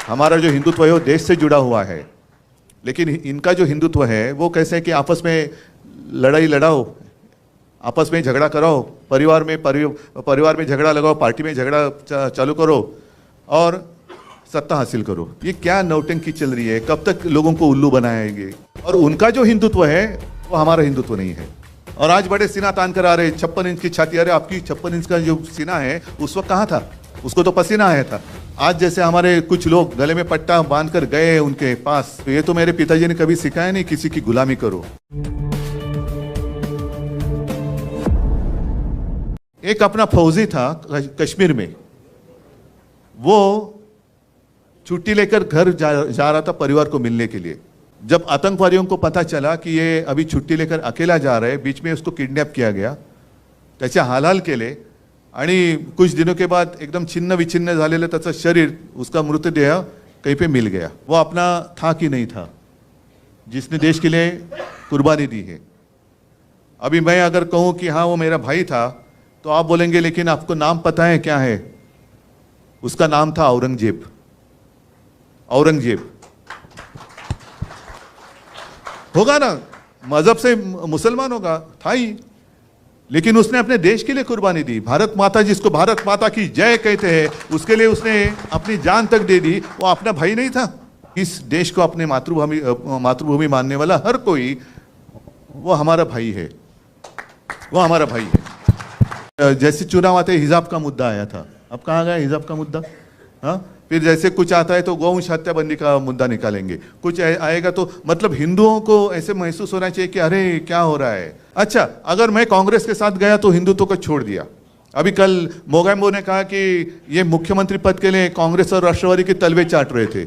हमारा जो हिंदुत्व है वो देश से जुड़ा हुआ है, लेकिन इनका जो हिंदुत्व है वो कैसे है कि आपस में लड़ाई लड़ाओ, आपस में झगड़ा कराओ, परिवार में झगड़ा लगाओ, पार्टी में झगड़ा चालू करो और सत्ता हासिल करो। ये क्या नौटंकी चल रही है? कब तक लोगों को उल्लू बनाएंगे? और उनका जो हिंदुत्व है वो हमारा हिंदुत्व नहीं है। और आज बड़े सीना तान कर आ रहे, 56 इंच की छाती। अरे आपकी 56 इंच का जो सीना है उस वक्त कहाँ था? उसको तो पसीना आया था। आज जैसे हमारे कुछ लोग गले में पट्टा बांध कर गए उनके पास, तो ये तो मेरे पिताजी ने कभी सिखाया नहीं किसी की गुलामी करो। एक अपना फौजी था कश्मीर में, वो छुट्टी लेकर घर जा रहा था परिवार को मिलने के लिए। जब आतंकवादियों को पता चला कि ये अभी छुट्टी लेकर अकेला जा रहे, बीच में उसको किडनैप किया गया, त्याच्या हालहाल केले आणि कुछ दिनों के बाद एकदम छिन्न विछिन्न झालेलं त्याचं शरीर, उसका मृतदेह कहीं पे मिल गया। वो अपना था कि नहीं था जिसने देश के लिए कुर्बानी दी है। अभी मैं अगर कहूँ कि हाँ वो मेरा भाई था, तो आप बोलेंगे लेकिन आपको नाम पता है क्या है? उसका नाम था औरंगजेब। औरंगजेब होगा ना, मजहब से मुसलमान होगा, था ही, लेकिन उसने अपने देश के लिए कुर्बानी दी। भारत माता, जिसको भारत माता की जय कहते हैं, उसके लिए उसने अपनी जान तक दे दी। वो अपना भाई नहीं था? इस देश को अपने मातृभूमि मानने वाला हर कोई वो हमारा भाई है, वो हमारा भाई है। जैसे चुनाव आते हिजाब का मुद्दा आया था, अब कहाँ गया हिजाब का मुद्दा? हाँ, फिर जैसे कुछ आता है तो गौवंश हत्याबंदी का मुद्दा निकालेंगे, कुछ आएगा तो मतलब हिंदुओं को ऐसे महसूस होना चाहिए कि अरे क्या हो रहा है। अच्छा, अगर मैं कांग्रेस के साथ गया तो हिंदुत्व को छोड़ दिया। अभी कल मोगैम्बो ने कहा कि ये मुख्यमंत्री पद के लिए कांग्रेस और राष्ट्रवादी के तलवे चाट रहे थे।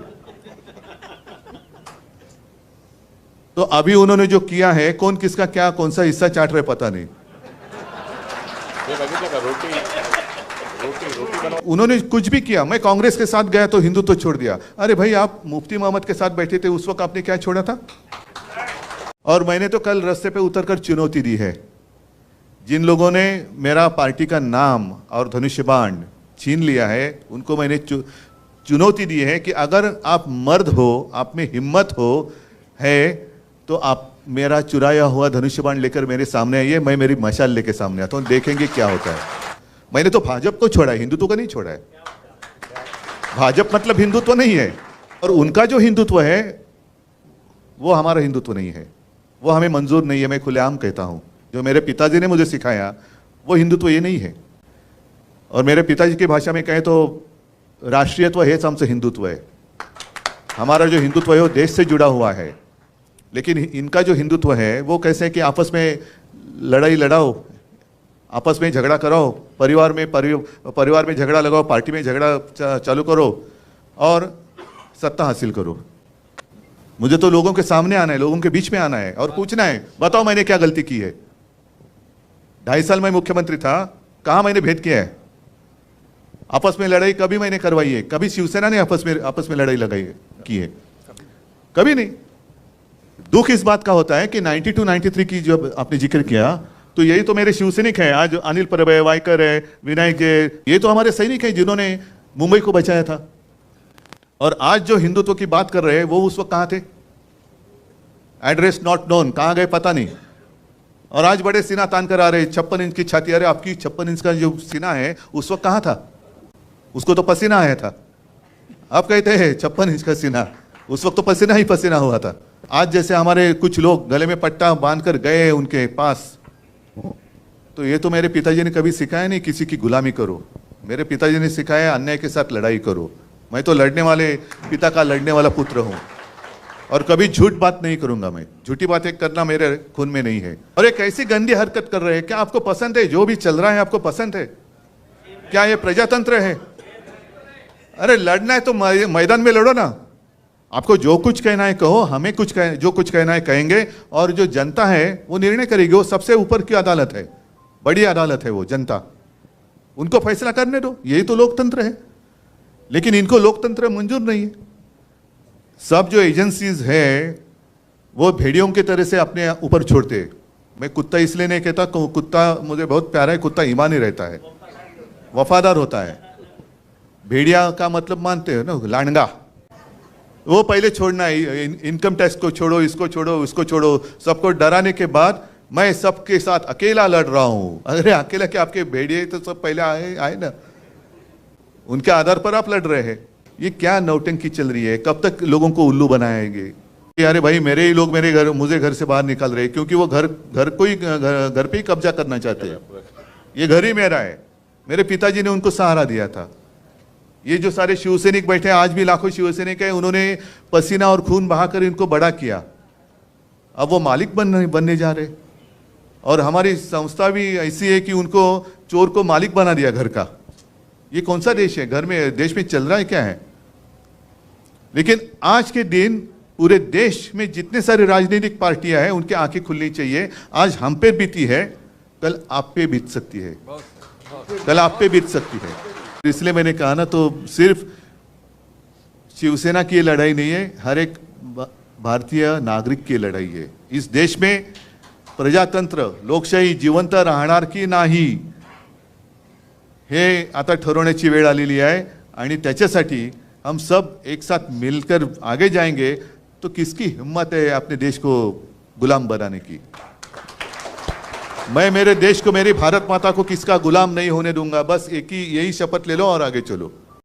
तो अभी उन्होंने जो किया है, कौन किसका क्या कौन सा हिस्सा चाट रहे पता नहीं। उन्होंने कुछ भी किया, मैं कांग्रेस के साथ गया तो हिंदुत्व छोड़ दिया। अरे भाई, आप मुफ्ती मोहम्मद के साथ बैठे थे, उस वक्त आपने क्या छोड़ा था? और मैंने तो कल रास्ते पे उतरकर चुनौती दी है, जिन लोगों ने मेरा पार्टी का नाम और धनुष्य बाण छीन लिया है, उनको मैंने चुनौती दी है कि अगर आप मर्द हो, आप में हिम्मत हो है, तो आप मेरा चुराया हुआ धनुष्य बाण लेकर मेरे सामने आइए, मैं मेरी मशाल लेके सामने आता हूँ, देखेंगे क्या होता है। मैंने तो भाजपा को छोड़ा है, हिंदुत्व को नहीं छोड़ा है। भाजपा मतलब हिंदुत्व नहीं है, और उनका जो हिंदुत्व है वो हमारा हिंदुत्व नहीं है, वो हमें मंजूर नहीं है। मैं खुलेआम कहता हूँ, जो मेरे पिताजी ने मुझे सिखाया वो हिंदुत्व ये नहीं है। और मेरे पिताजी की भाषा में कहें तो राष्ट्रीयत्व हेच आमचं हिंदुत्व है। हमारा जो हिंदुत्व है वो देश से जुड़ा हुआ है, लेकिन इनका जो हिंदुत्व है वो कैसे है कि आपस में लड़ाई लड़ाओ, आपस में झगड़ा कराओ, परिवार में झगड़ा लगाओ, पार्टी में झगड़ा चालू करो और सत्ता हासिल करो। मुझे तो लोगों के सामने आना है, लोगों के बीच में आना है और पूछना है, बताओ मैंने क्या गलती की है? 2.5 साल मैं मुख्यमंत्री था, कहाँ मैंने भेद किया है? आपस में लड़ाई कभी मैंने करवाई है? कभी शिवसेना ने आपस में लड़ाई लगाई की है? कभी नहीं। दुख इस बात का होता है कि 92-93 की जो आपने जिक्र किया, तो यही तो मेरे शिवसैनिक हैं। आज अनिल परब है, वायकर है, विनायक जय, ये तो हमारे सैनिक हैं जिन्होंने मुंबई को बचाया था। और आज जो हिंदुत्व की बात कर रहे हैं वो उस वक्त कहाँ थे? एड्रेस नॉट नोन, कहाँ गए पता नहीं। और आज बड़े सीना तान कर आ रहे, 56 इंच की छाती। अरे आपकी 56 इंच का जो सीना है उस वक्त कहाँ था? उसको तो पसीना आया था। आप कहते हैं 56 इंच का सीना, उस वक्त तो पसीना ही पसीना हुआ था। आज जैसे हमारे कुछ लोग गले में पट्टा बांध कर गए उनके पास, तो ये तो मेरे पिताजी ने कभी सिखाया नहीं किसी की गुलामी करो। मेरे पिताजी ने सिखाया अन्याय के साथ लड़ाई करो। मैं तो लड़ने वाले पिता का लड़ने वाला पुत्र हूँ, और कभी झूठ बात नहीं करूंगा। मैं झूठी बातें करना मेरे खून में नहीं है। और एक ऐसी गंदी हरकत कर रहे हैं, क्या आपको पसंद है? जो भी चल रहा है आपको पसंद है क्या? ये प्रजातंत्र है? अरे लड़ना है तो मैदान में लड़ो ना। आपको जो कुछ कहना है कहो, हमें जो कुछ कहना है कहेंगे, और जो जनता है वो निर्णय करेगी। वो सबसे ऊपर की अदालत है, बड़ी अदालत है वो जनता, उनको फैसला करने दो। यही तो लोकतंत्र है, लेकिन इनको लोकतंत्र मंजूर नहीं है। सब जो एजेंसीज है वो भेड़ियों की तरह से अपने ऊपर छोड़ते। मैं कुत्ता इसलिए नहीं कहता, कुत्ता मुझे बहुत प्यारा है, कुत्ता ईमानी रहता है, वफादार होता है। भेड़िया का मतलब मानते हो ना, लांडगा। वो पहले छोड़ना है, इनकम टैक्स को छोड़ो, इसको छोड़ो, उसको छोड़ो, सबको डराने के बाद मैं सबके साथ अकेला लड़ रहा हूं। अरे अकेला क्या, आपके भेड़िए तो सब पहले आए ना, उनके आधार पर आप लड़ रहे हैं। ये क्या नौटंकी चल रही है, कब तक लोगों को उल्लू बनाएंगे? अरे भाई मेरे ही लोग मुझे घर से बाहर निकाल रहे हैं क्योंकि वो घर पे ही कब्जा करना चाहते हैं। ये घर ही मेरा है, मेरे पिताजी ने उनको सहारा दिया था। ये जो सारे शिवसैनिक बैठे हैं, आज भी लाखों शिवसैनिक हैं, उन्होंने पसीना और खून बहाकर इनको बड़ा किया। अब वो मालिक बनने जा रहे। और हमारी संस्था भी ऐसी है कि उनको चोर को मालिक बना दिया घर का। ये कौन सा देश है? देश में चल रहा है क्या है? लेकिन आज के दिन पूरे देश में जितने सारे राजनीतिक पार्टियां हैं उनकी आंखें खुलनी चाहिए। आज हम पे बीती है, कल आप पे बीत सकती है, कल आप पे बीत सकती है। इसलिए मैंने कहा ना, तो सिर्फ शिवसेना की लड़ाई नहीं है, हर एक भारतीय नागरिक की लढाई आहे। इस देश में प्रजातंत्र लोकशाही जिवंत राहणार की नाही हे आता ठरवण्याची वेळ आलेली आहे आणि त्याच्यासाठी हम सब एक साथ मिलकर आगे जाएंगे तो किसकी हिम्मत है अपने देश को गुलाम बनाने की। मैं मेरे देश को, मेरी भारत माता को किसका गुलाम नहीं होने दूंगा। बस एक ही यही शपथ ले लो और आगे चलो।